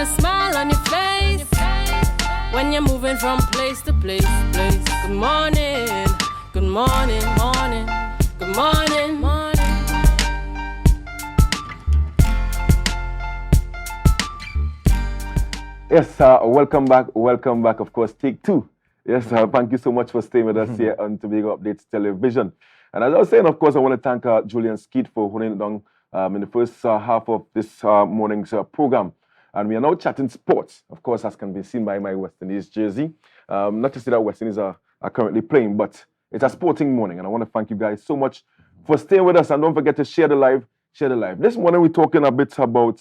a smile on your face when you're moving from place to place. Good morning, good morning, morning, good morning, morning. Yes, welcome back, of course, take two. Yes, thank you so much for staying with us here on Tobago Updates Television. And as I was saying, of course, I want to thank Julian Skeet for holding it down in the first half of this morning's program. And we are now chatting sports, of course, as can be seen by my West Indies jersey. Not to say that West Indies are currently playing, but it's a sporting morning. And I want to thank you guys so much for staying with us. And don't forget to share the live. This morning, we're talking a bit about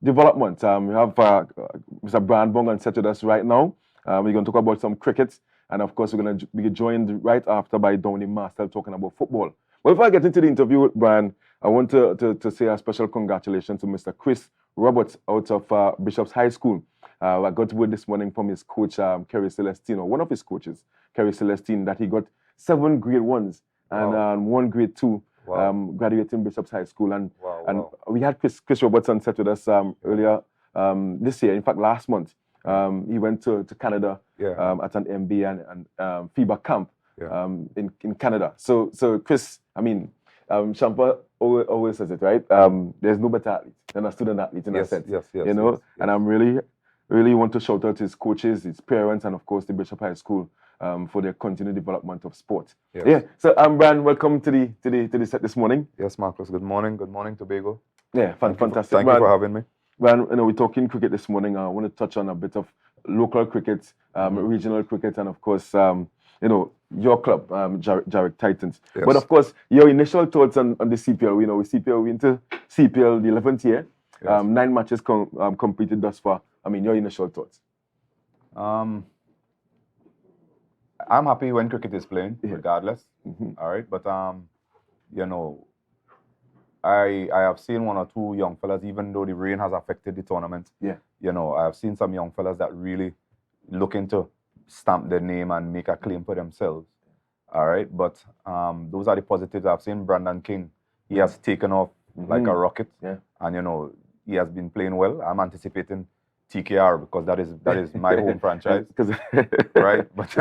development. We have Mr. Browne on set with us right now. We're going to talk about some cricket. And of course, we're going to be joined right after by Downey Marcel talking about football. But before I get into the interview with Browne, I want to say a special congratulations to Mr. Chris Roberts out of Bishop's High School. I got word this morning from his coach, Kerry Celestine, or one of his coaches, Kerry Celestine, that he got 7 grade 1s and 1 grade 2. Wow. Graduating Bishop's High School. And we had Chris Roberts on set with us earlier this year. In fact, last month, he went to Canada at an MBA and FIBA camp in Canada. So Chris, I mean, Shampa always says it, right? There's no better athlete than a student athlete in a sense. Yes, you know. Yes. And I'm really want to shout out his coaches, his parents, and of course the Bishop High School for their continued development of sport. Yes. Yeah. So Browne, welcome to the set this morning. Yes, Marcus. Good morning, Tobago. Yeah, fantastic. Thank you for having me. Browne, we're talking cricket this morning. I want to touch on a bit of local cricket, regional cricket, and of course, your club, Jarek Titans. Yes. But of course, your initial thoughts on the CPL. We into CPL the 11th year. Yes. 9 matches completed thus far. I mean, your initial thoughts. I'm happy when cricket is playing, regardless. All right, but I have seen 1 or 2 young fellas, even though the rain has affected the tournament. Yeah. I have seen some young fellas that really looking to stamp their name and make a claim for themselves. All right, but those are the positives. I've seen Brandon King. He has taken off like a rocket. Yeah. And he has been playing well. I'm anticipating TKR because that is my home franchise, right? But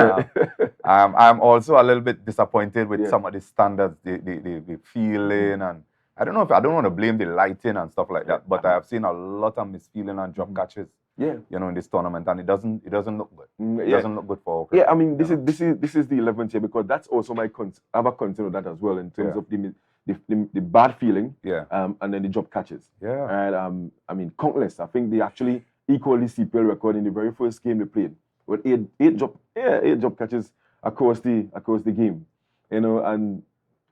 I'm also a little bit disappointed with some of the standards, the feeling, and I don't want to blame the lighting and stuff like that. But I have seen a lot of misfeeling and drop catches, in this tournament, and it doesn't look good. It doesn't look good for. Yeah, I mean this is the 11th year because that's also my I have a concern with that as well in terms of the bad feeling, and then the drop catches. Yeah, and I mean countless. I think they actually equal the CPL record in the very first game they played with eight drop catches across the game, and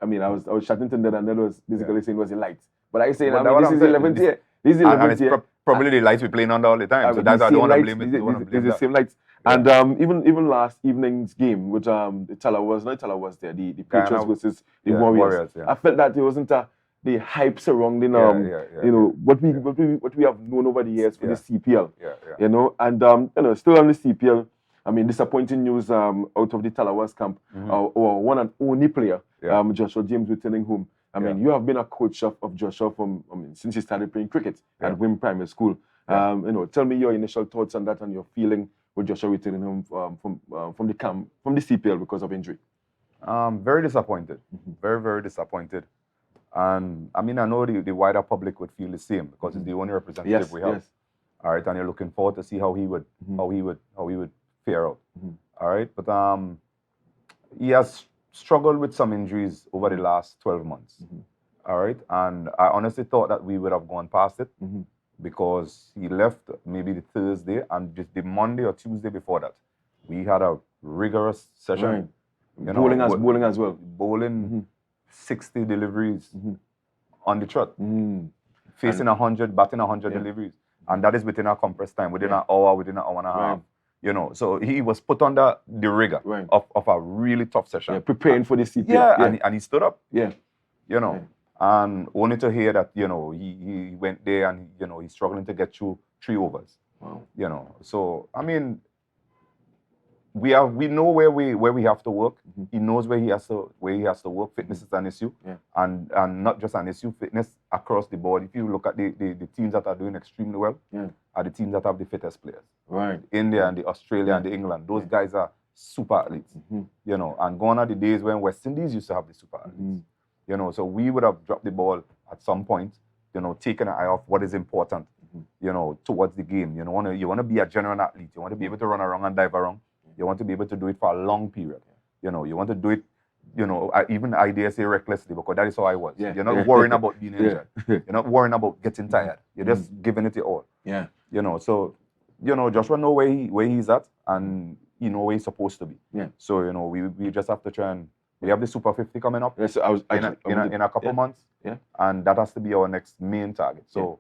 I mean I was chatting to them and that was basically saying it was the lights, but I say this is the 11th year. This is the 11th year. Probably the lights we're playing under all the time, so that's why I don't want to blame it. It's the same lights. Yeah. And even last evening's game, which the Tala was there, the Patriots versus the Warriors. I felt that there wasn't the hype surrounding what we have known over the years for the CPL. And still on the CPL, I mean disappointing news out of the Talawas camp. Or one and only player, Joshua James, returning home. I mean, you have been a coach of Joshua since he started playing cricket at Wim Primary School. Tell me your initial thoughts on that and your feeling with Joshua returning home from the camp, from the CPL because of injury. Very disappointed. Very, very disappointed. And I mean, I know the wider public would feel the same because it's the only representative we have. Yes. All right, and you're looking forward to see how he would fare out. All right, but he has struggled with some injuries over the last 12 months. All right, and I honestly thought that we would have gone past it because he left maybe the Thursday and just the Monday or Tuesday before that, we had a rigorous session. Right. Bowling as well. Bowling 60 deliveries on the trot, facing 100, batting 100 deliveries, and that is within a compressed time, within an hour, within an hour and a half. So he was put under the rigor of a really tough session. Preparing for the CPL. And he stood up. And only to hear that, he went there and, he's struggling to get through 3 overs. Wow. So, I mean, we know where we have to work. He knows where he has to work. Fitness is an issue. And not just an issue, fitness across the board. If you look at the teams that are doing extremely well, are the teams that have the fittest players. Right. India and the Australia and the England. Those guys are super athletes. You know, and gone are the days when West Indies used to have the super athletes. You know, so we would have dropped the ball at some point, you know, taken an eye off what is important, you know, towards the game. You know, you want to be a genuine athlete. You want to be able to run around and dive around. You want to be able to do it for a long period. You know, you want to do it, you know, even I dare say recklessly, because that is how I was. You're not worrying about being injured. You're not worrying about getting tired. You're just giving it your all. Yeah. You know, so, you know, Joshua know where he's at, and he know where he's supposed to be. Yeah. So, you know, we just have to try and, we have the Super 50 coming up in a couple months. Yeah. And that has to be our next main target. So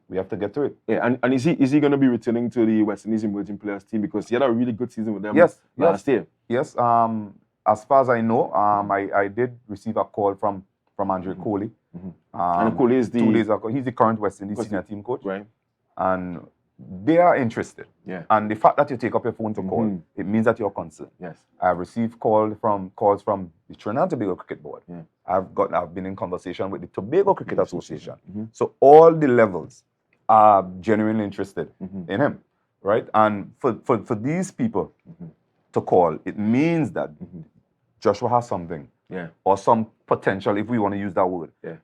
we have to get to it. Yeah, and is he going to be returning to the West Indies emerging players team, because he had a really good season with them last year? Yes. As far as I know, I did receive a call from Andre Kohli. And Kohli is 2 days ago. He's the current West Indies senior team coach. Right. And they are interested. Yeah. And the fact that you take up your phone to call, it means that you're concerned. Yes. I've received calls from the Trinidad and Tobago Cricket Board. Yeah. I've been in conversation with the Tobago Cricket Association. So all the levels are genuinely interested in him, right? And for these people to call, it means that Joshua has something. Yeah. Or some potential, if we want to use that word. Yeah.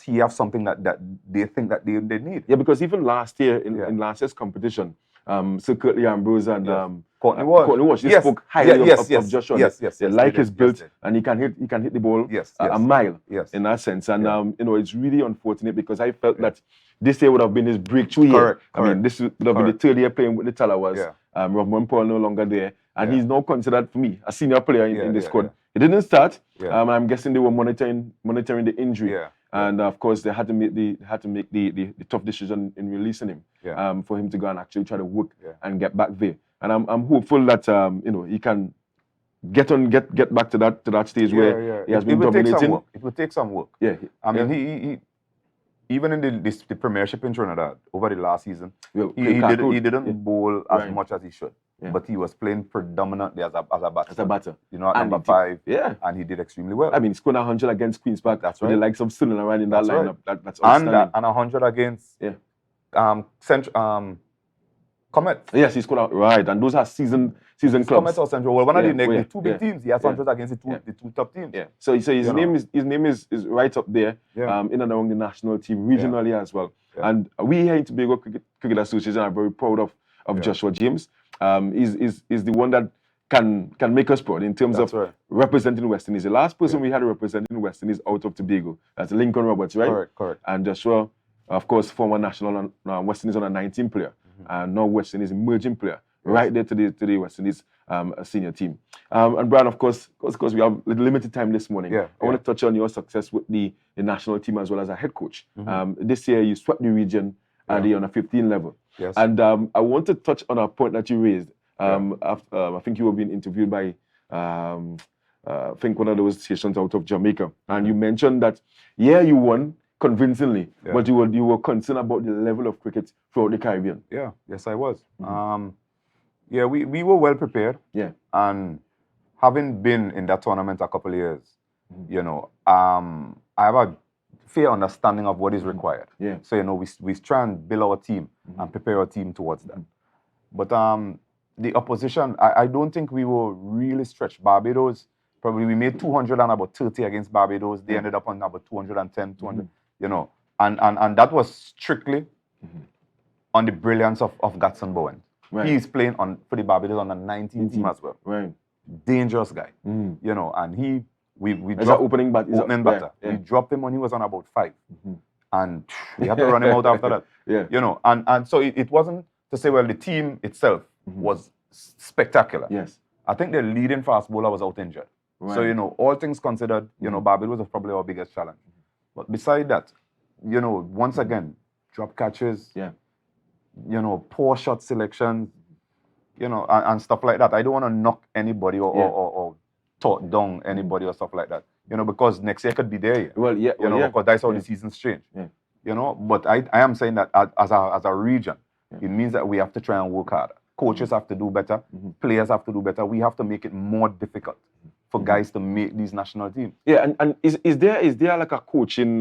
He has something that they think that they need. Yeah, because even last year, in last year's competition, Sir Curtly Ambrose and Courtney Walsh, they spoke highly of Joshua. Yes, they like his build, and he can hit the ball a mile in that sense. And you know, it's really unfortunate, because I felt that this year would have been his breakthrough year. I mean, this would have been the third year playing with the Talawas. Rovman Paul no longer there, and he's now considered, for me, a senior player in the squad. He didn't start. I'm guessing they were monitoring the injury. And of course, they had to make the tough decision in releasing him for him to go and actually try to work and get back there. And I'm hopeful that you know, he can get back to that stage where he has been dominating. It will take some work. Yeah. I mean, he even in the Premiership in Trinidad over the last season, he didn't bowl as much as he should. Yeah. But he was playing predominantly as a batter. As a batter. You know, at number 5. Yeah. And he did extremely well. I mean, he scored 100 against Queen's Park. That's right. With the likes of Sunil around in that lineup. Right. That's outstanding. And 100 against Comet. Yes, he scored right. And those are season clubs. Comet or Central. Well, one of the two big teams. He has 100 against the two top teams. Yeah. So his name is right up there in and around the national team, regionally as well. Yeah. And we here in Tobago Cricket Association are very proud of Joshua James. Is the one that can make us proud in terms of representing West Indies. The last person we had representing West Indies out of Tobago, that's Lincoln Roberts, right? Correct. And Joshua, of course, former national West Indies under-19 player, and now West Indies emerging player, right there to the West Indies senior team. And Browne, of course, we have limited time this morning. I want to touch on your success with the national team as well as a head coach. This year, you swept the region at the under-15 level. Yes. And I want to touch on a point that you raised. I think you were being interviewed by, I think one of those stations out of Jamaica. And you mentioned that, you won convincingly, but you were concerned about the level of cricket throughout the Caribbean. Yeah, yes, I was. We were well prepared. Yeah. And having been in that tournament a couple of years, you know, I have a fair understanding of what is required. Yeah. So, you know, we try and build our team and prepare our team towards that. But the opposition, I don't think we were really stretched. Barbados, probably we made 200 and about 30 against Barbados. They ended up on about 210, 200, you know. And that was strictly on the brilliance of Gatson Bowen. Right. He's playing for the Barbados on the 19 team as well. Right. Dangerous guy, you know, and we dropped opening batter. We dropped him when he was on about 5. And we had to run him out after that. You know, and so it wasn't to say, well, the team itself was spectacular. Yes. I think the leading fast bowler was out injured. Right. So, you know, all things considered, you know, Barbados was probably our biggest challenge. But beside that, you know, once again, drop catches, you know, poor shot selection, you know, and stuff like that. I don't want to knock anybody or talk down anybody or stuff like that, you know, because next year could be there. Well, you know, because that's how the seasons change. You know, but I am saying that as a region, it means that we have to try and work harder. Coaches have to do better. Players have to do better. We have to make it more difficult for guys to make these national teams. Yeah, and is there like a coaching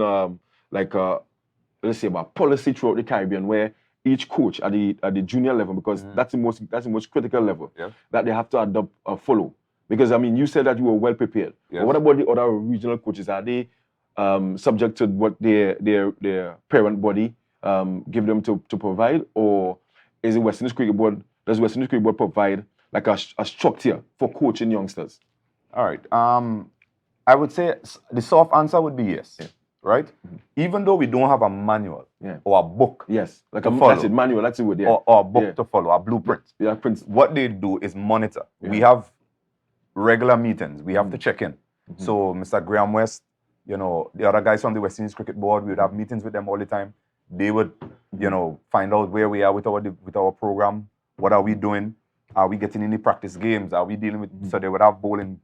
let's say about policy throughout the Caribbean where each coach at the junior level, because that's the most critical level that they have to adopt or follow. Because I mean, you said that you were well prepared. But what about the other regional coaches? Are they subject to what their parent body give them to provide, or is it West Indies Cricket Board? Does West Indies Cricket Board provide like a structure for coaching youngsters? All right. I would say the soft answer would be yes. Right? Even though we don't have a manual or a book. Yes. Like to follow, that's it, manual, that's it with or a book to follow, a blueprint. What they do is monitor. We have regular meetings. We have to check in. So Mr. Graham West, you know, the other guys from the West Indies Cricket Board, we would have meetings with them all the time. They would, you know, find out where we are with our program. What are we doing? Are we getting any practice games? Are we dealing with, so they would have bowling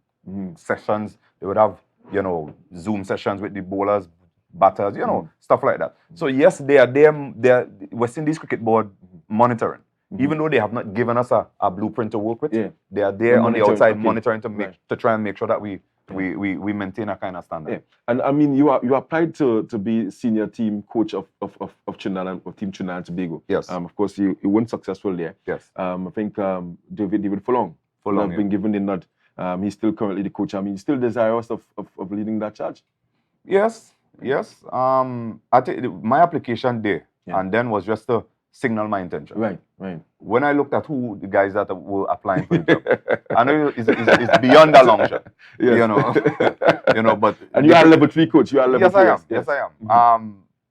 sessions. They would have, you know, Zoom sessions with the bowlers, batters, you know, stuff like that. So yes, they are there, West Indies Cricket Board monitoring. Even though they have not given us a blueprint to work with, they are there on the outside monitoring to try and make sure that we maintain a kind of standard. Yeah. And I mean, you applied to be senior team coach of Trinidad and of Team Trinidad and Tobago. Yes. Of course, you weren't successful there. Yes. I think David Fulong have been given the nod. He's still currently the coach. I mean, he's still desirous of leading that charge. Yes. I think my application there and then was just to signal my intention. Right. When I looked at who the guys that were applying for the job, I know it's beyond a long shot. You know, but and you are level 3 coach. You are level 3. Yes, I am.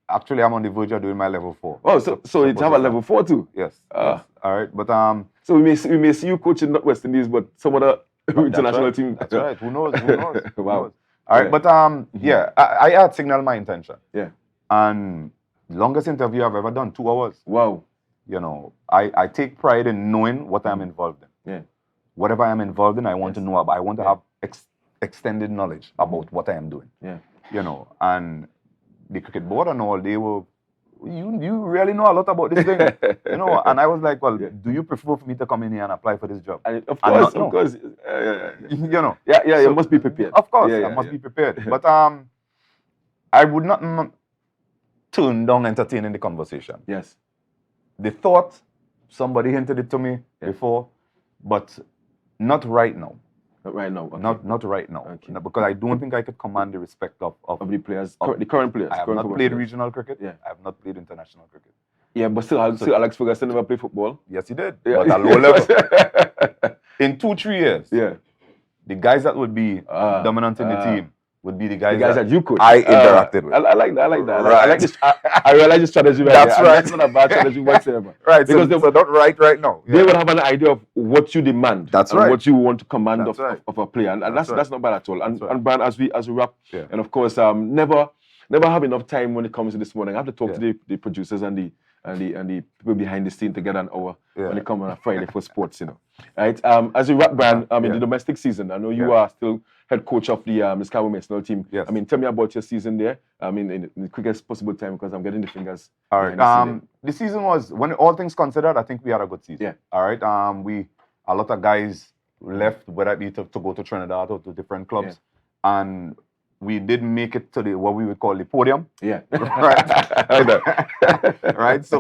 Actually, I'm on the verge of doing my level 4. Oh, so you have a level 4 too? Yes. All right, but so we may see you coaching not West Indies, but some other international team. That's right. Who knows? Wow. Who knows? All right, but I had signaled my intention. Yeah. And longest interview I've ever done, 2 hours. Wow. You know, I take pride in knowing what I'm involved in. Yeah. Whatever I am involved in, I want to know about. I want to have extended knowledge about what I am doing. Yeah. You know, and the cricket board and all, they were, you really know a lot about this thing. You know, and I was like, well, do you prefer for me to come in here and apply for this job? And of course. You know. Yeah, so, you must be prepared. Of course, I must be prepared. But I would not turn down entertaining the conversation. Yes. The thought, somebody hinted it to me before, but not right now. Not right now. Okay. Not right now. Okay. Because I don't think I could command the respect of the players, the current players. I have not played regional cricket. Yeah. I have not played international cricket. Yeah, but still Alex Ferguson never played football. Yes, he did. Yeah. But at low level. In 2-3 years. Yeah. The guys that would be dominant in the team would be the guys that you coach. I interacted with. I like that. Right. I like this. I realize this strategy. That's right. That's not a bad strategy whatsoever. Right. Because so not right now. They would have an idea of what you demand. That's right. What you want to command of a player, and that's not bad at all. And Browne, as we wrap, and of course, never have enough time when it comes to this morning. I have to talk to the producers and the people behind the scene to get an hour when they come on a Friday for sports, you know. Right. As we wrap, Browne, in the domestic season, I know you are still head coach of the Scarborough national team. Yes. I mean, tell me about your season there. I mean, in the quickest possible time, because I'm getting the fingers. All right. The season was, when all things considered, I think we had a good season. Yeah. All right. A lot of guys left, whether it be to go to Trinidad or to different clubs, and we did make it to what we would call the podium. Yeah. Right. Right. So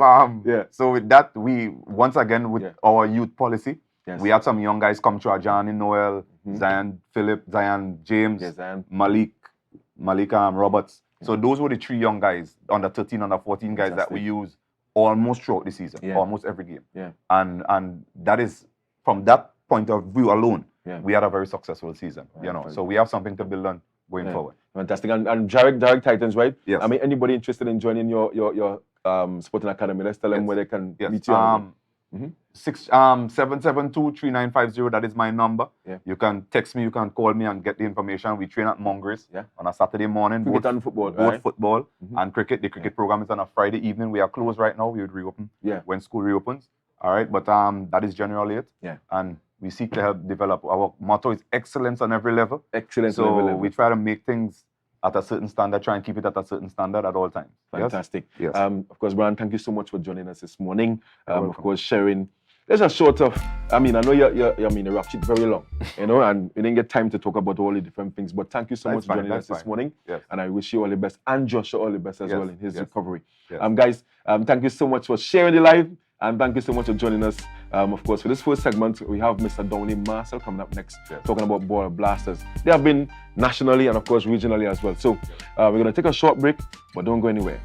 So with that, we once again with our youth policy, we had some young guys come through. Ajani Noel, Zion Philip, Zion James, Malik Roberts. So those were the 3 young guys, under 13, under 14 guys that we used almost throughout the season, almost every game. Yeah. And that is, from that point of view alone, we had a very successful season. You know, so we have something to build on going forward. Fantastic. And Jarek Titans, right? Yes. I mean, anybody interested in joining your sporting academy, let's tell them where they can meet you. 772-3950, that is my number. Yeah. You can text me, you can call me and get the information. We train at Mongrace on a Saturday morning. Cricket and football. Both football and cricket. The cricket program is on a Friday evening. We are closed right now. We would reopen when school reopens. All right, but that is generally it. Yeah. And we seek to help develop. Our motto is excellence on every level. Excellence on every level. So we try to make things at a certain standard, try and keep it at a certain standard at all times. Fantastic. Yes. Of course, Browne, thank you so much for joining us this morning. Of course, sharing There's a short of, I mean, I know you rock shit very long, you know, and we didn't get time to talk about all the different things, but thank you so much for joining us this morning. Yes. And I wish you all the best, and Joshua all the best as well in his recovery. Yes. Guys, thank you so much for sharing the live, and thank you so much for joining us. Of course, for this first segment, we have Mr. Downey Marcel coming up next, talking about ball blasters. They have been nationally and, of course, regionally as well. So we're going to take a short break, but don't go anywhere.